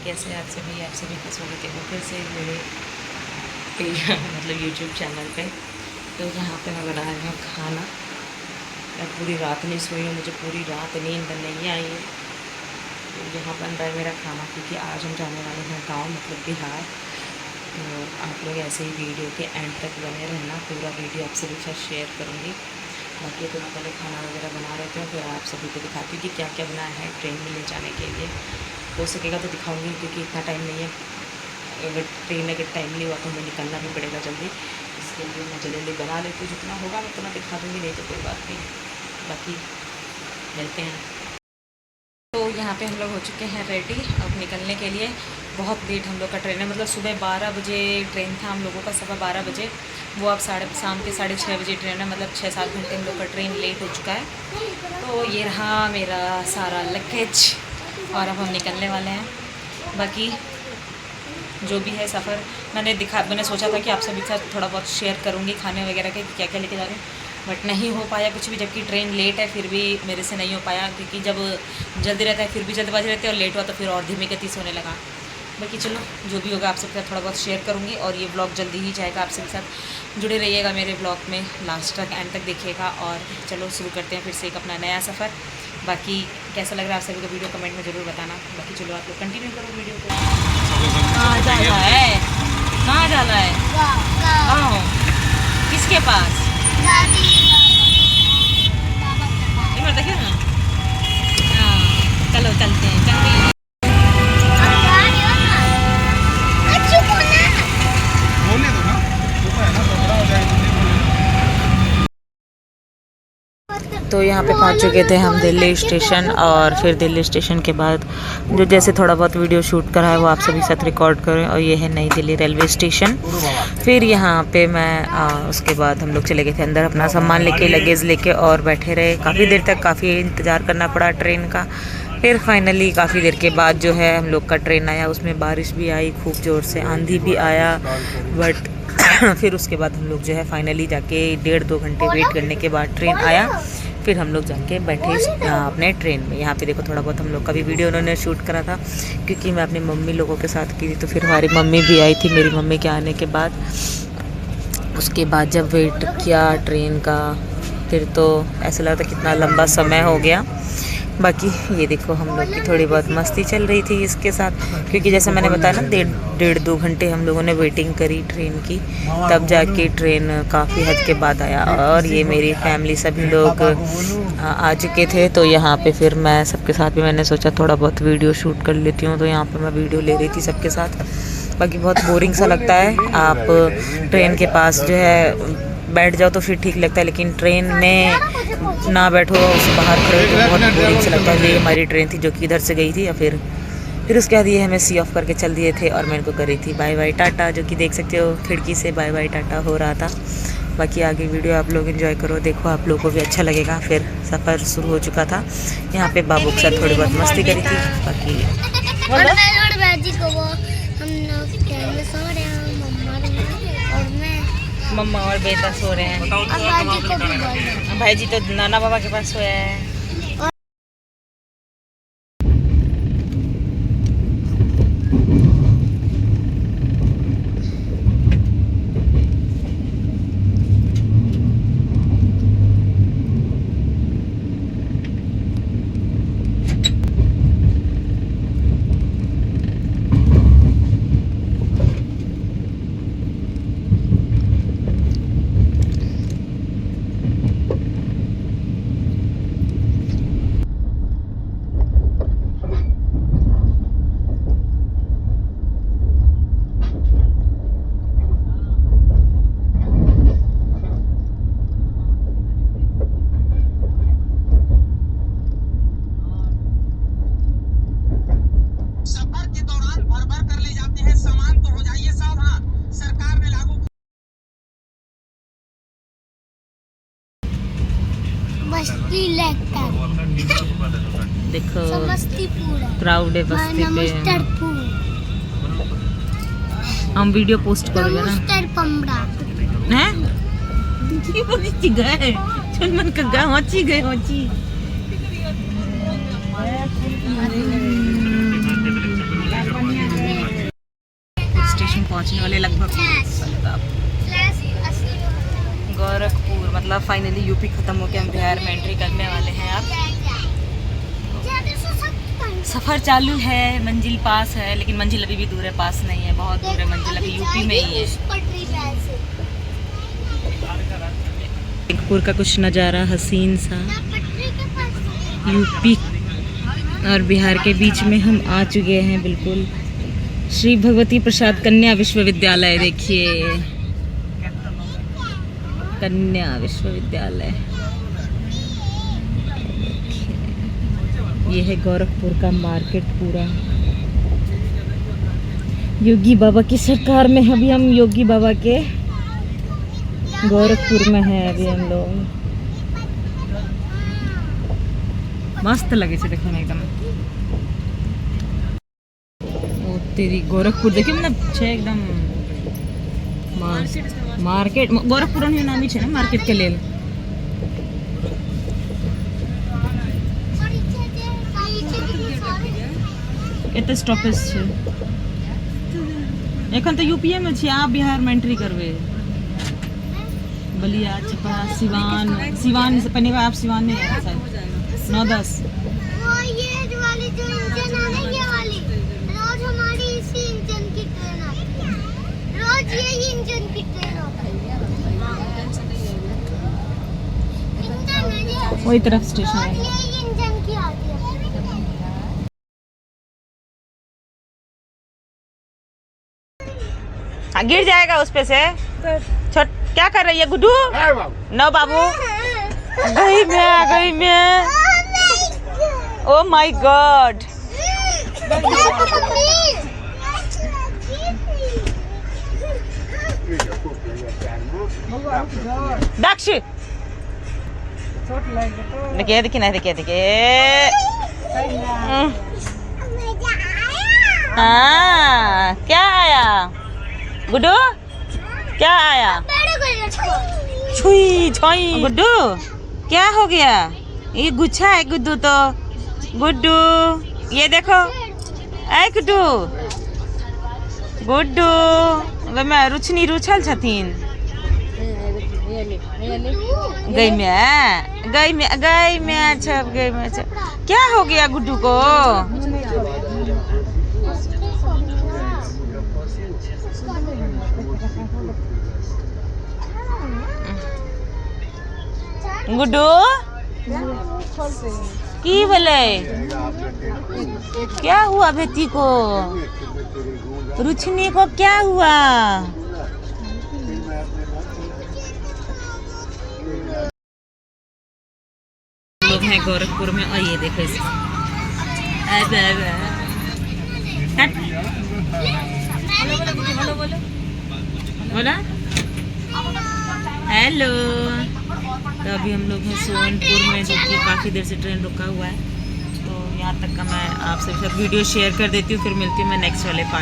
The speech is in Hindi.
कैसे आप सभी का स्वागत है फिर से मेरे मतलब यूट्यूब चैनल पे। तो यहाँ पे मैं बना रही हूँ खाना। मैं पूरी रात नहीं सोई हूँ, मुझे पूरी रात नींद नहीं आई है। तो यहाँ बन रहा है मेरा खाना, क्योंकि आज हम जाने वाले हैं गाँव, मतलब बिहार। तो आप लोग ऐसे ही वीडियो के एंड तक बने रहना, पूरा वीडियो आप सभी के साथ शेयर करूँगी। बाकी तो मैं पहले खाना वगैरह बना रहे थे, फिर आप सभी को दिखाती हूँ कि क्या क्या बनाया है ट्रेन में ले जाने के लिए। हो सकेगा तो दिखाऊंगी, क्योंकि इतना टाइम नहीं है। अगर ट्रेन अगर टाइम नहीं हुआ तो हमें निकलना भी पड़ेगा जल्दी, इसके लिए मैं जल्दी बना लेती हूँ। जितना होगा मैं उतना दिखा दूँगी, नहीं तो कोई बात नहीं। बाकी मिलते हैं। तो यहाँ पे हम लोग हो चुके हैं रेडी अब निकलने के लिए। बहुत लेट हम लोग का ट्रेन है, मतलब सुबह 12 बजे ट्रेन था हम लोगों का, 12:15 बजे। वो अब शाम के 6:30 बजे ट्रेन है, मतलब 6-7 घंटे हम लोग का ट्रेन लेट हो चुका है। तो ये रहा मेरा सारा लगेज और अब हम निकलने वाले हैं। बाकी जो भी है सफ़र मैंने सोचा था कि आप सभी के साथ थोड़ा बहुत शेयर करूँगी खाने वगैरह के क्या क्या लेके जा रहे हैं, बट नहीं हो पाया कुछ भी। जबकि ट्रेन लेट है फिर भी मेरे से नहीं हो पाया, क्योंकि जब जल्दी रहता है फिर भी जल्दबाजी रहती है, और लेट हुआ तो फिर और धीमी गति से होने लगा। बाकी चलो जो भी होगा आप सबके साथ थोड़ा बहुत शेयर करूँगी, और ये ब्लॉग जल्दी ही जाएगा। आप सबके साथ जुड़े रहिएगा मेरे ब्लॉग में, लास्ट तक एंड तक देखिएगा। और चलो शुरू करते हैं फिर से एक अपना नया सफ़र। बाकी कैसा लग रहा है आप सभी को वीडियो कमेंट में ज़रूर बताना। बाकी चलो आप लोग कंटिन्यू करो वीडियो को। कहाँ जाना है, कहाँ जाना है, गाँव किसके पास? देखिए ना, हाँ चलो चलते हैं, चल रही है। तो यहाँ पे पहुँच चुके थे हम दिल्ली स्टेशन, और फिर दिल्ली स्टेशन के बाद जो जैसे थोड़ा बहुत वीडियो शूट करा है वो आप सभी साथ रिकॉर्ड करें। और ये है नई दिल्ली रेलवे स्टेशन। फिर यहाँ पे मैं उसके बाद हम लोग चले गए थे अंदर, अपना सामान लेके, लगेज लेके, और बैठे रहे काफ़ी देर तक। काफ़ी इंतज़ार करना पड़ा ट्रेन का। फिर फाइनली काफ़ी देर के बाद जो है हम लोग का ट्रेन आया। उसमें बारिश भी आई खूब ज़ोर से, आंधी भी आया, बट फिर उसके बाद हम लोग जो है फाइनली जाके 1.5-2 घंटे वेट करने के बाद ट्रेन आया। फिर हम लोग जाके बैठे अपने ट्रेन में। यहाँ पे देखो थोड़ा बहुत हम लोग का भी वीडियो उन्होंने शूट करा था, क्योंकि मैं अपनी मम्मी लोगों के साथ की थी। तो फिर हमारी मम्मी भी आई थी। मेरी मम्मी के आने के बाद उसके बाद जब वेट किया ट्रेन का, फिर तो ऐसा लगा था कितना लंबा समय हो गया। बाकी ये देखो हम लोग की थोड़ी बहुत मस्ती चल रही थी इसके साथ, क्योंकि जैसे मैंने बताया ना 1.5-2 घंटे हम लोगों ने वेटिंग करी ट्रेन की, तब जाके ट्रेन काफ़ी हद के बाद आया। और ये मेरी फैमिली सभी लोग आ चुके थे। तो यहाँ पे फिर मैं सबके साथ भी मैंने सोचा थोड़ा बहुत वीडियो शूट कर लेती हूँ, तो यहाँ पर मैं वीडियो ले रही थी सबके साथ। बाकी बहुत बोरिंग सा लगता है, आप ट्रेन के पास जो है बैठ जाओ तो फिर ठीक लगता है, लेकिन ट्रेन में ना बैठो, उससे बाहर खड़े तो बहुत बोरिंग से लगता है। ये हमारी ट्रेन थी जो कि इधर से गई थी, या फिर उसके बाद ये हमें सी ऑफ करके चल दिए थे, और मैं इनको कर रही थी बाय बाय टाटा, जो कि देख सकते हो खिड़की से बाय बाय टाटा हो रहा था। बाकी आगे वीडियो आप लोग एंजॉय करो, देखो आप लोगों को भी अच्छा लगेगा। फिर सफ़र शुरू हो चुका था। यहाँ पे बाबू के साथ थोड़ी बहुत मस्ती करी थी। बाकी मम्मा और बेटा सो रहे हैं। भाई जी तो नाना बाबा के पास सोया है। देखो क्राउड है बस्ती पे। हम वीडियो पोस्ट करेंगे ना हैं। गए चल का गा होची गए होची। पहुंचने वाले लगभग। गोरखपुर मतलब फाइनली यूपी ख़त्म हो के हम बिहार में एंट्री करने वाले हैं। अब सफ़र चालू है, मंजिल पास है, लेकिन मंजिल अभी भी दूर है, पास नहीं है, बहुत दूर है। मंजिल अभी यूपी में ही है। गोरखपुर का कुछ नज़ारा हसीन सा, यूपी और बिहार के बीच में हम आ चुके हैं। बिल्कुल श्री भगवती प्रसाद कन्या विश्वविद्यालय, देखिए कन्या विश्वविद्यालय। ये है गोरखपुर का मार्केट पूरा। योगी बाबा की सरकार में अभी हम योगी बाबा के गोरखपुर में है अभी हम लोग। मस्त लगे छे देखने में एकदम। ओ तेरी गोरखपुर देखिए मतलब छे एकदम मार्केट। गोरखपुर नाम ही छे ना मार्केट के लेल। एते स्टॉपेज छे। एखन तो यूपीए में छी, आप बिहार में एंट्री करबे। बलिया, छपरा, सिवान से पहले आप सिवान में है शायद 9-10। ये वाली जो इंजन है ना, ये वाली रोज हमारी इसी इंजन की ट्रेन आती है। रोज यही इंजन की ट्रेन आती है। वही तरफ स्टेशन है। यही इंजन की आती है। गिर जाएगा उस पे से। छोट क्या कर रही है गुड्डू? नो बाबू, गई मैं। Oh my God. दक्ष देखिए ना, देखिए। हाँ क्या आया गुड्डू? क्या आया? छुई गुड्डू क्या हो गया? ये गुच्छा है गुड्डू तो। गुड्डू ये देखो, ऐ गुड्डू मैं रुचनी रुछल छथिन। गई में छप। क्या हो गया गुड्डू को? गुड्डू की बोले? क्या हुआ बेटी को? रुचनी को क्या हुआ? लोग हैं गोरखपुर में और ये देखो इसको। बोला हेलो। तो अभी हम लोग हैं सोनपुर में, जो कि काफ़ी देर से ट्रेन रुका हुआ है। तो यहाँ तक का मैं आप सबके साथ वीडियो शेयर कर देती हूँ, फिर मिलती हूँ मैं नेक्स्ट वाले पार्ट।